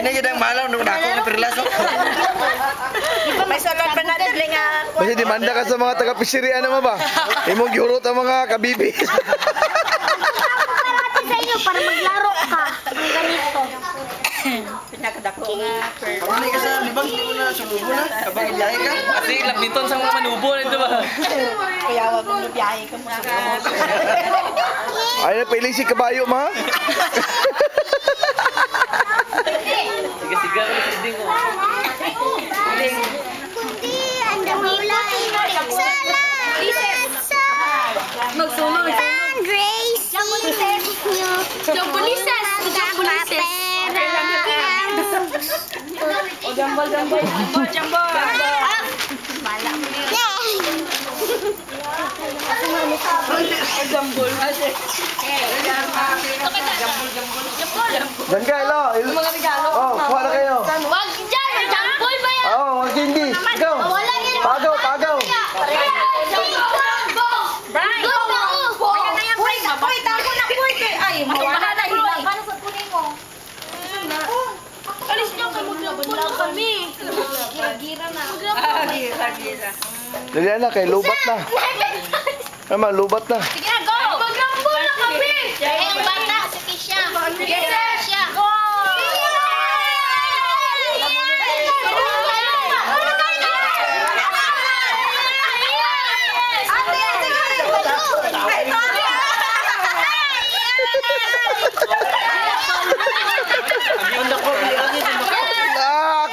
Kini gidang malaw nung dako ng perlas. May salad pa na din nga. Basta demanda ka sa mga taga-pisirian naman ba? Imong giurot ang mga kabibi. Sa inyo para maglaro ka. Ganito. Pinakadako nga. Pamali ka sa libang di mo na sulubo na. Abang ilay ka. Kasi lapiton sa mga manubo nito ba? Kaya wag mong biyahe ka mo. Ay na pailing si kabayo ma. Siga-siga ko sa ding ko. Kundi, ang dami lang. Sala. Magsunod. Pang Gracie. Jambulises. Jambulises. O jambol. Jambol. Jambol. Dan ka ilo. Mga regalo. Oh, kuha na kayo. Wag dyan. Jambol ba yan? Oo, wag hindi. Ikaw. Pagaw. Brian. Go. Uy, tako na po. Ay, mawala na hilang. Paano sa kunin mo? Alis niyo kay maglaban kami. Gira na. Gira. Dali na kay lubat na. Tama, lubat na. Sige na, go. Maglambol na kami. Eh, ang bata, si Kisha. Kisha. Go.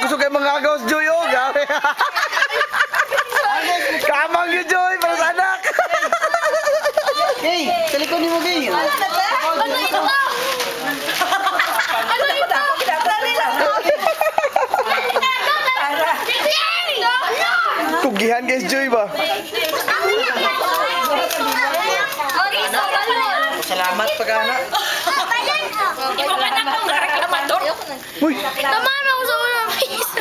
Gusto kayo mga agaws, Joy, oh, gabi. Kamang yun, Joy, para sa anak. Hey, talikon ni mo gay. Ano ito? Ano ito? Kugihan guys, Joy ba? Salamat pagana. Ikaw ka na kung reklamador. Uy! Tama na ako sa ulang piso.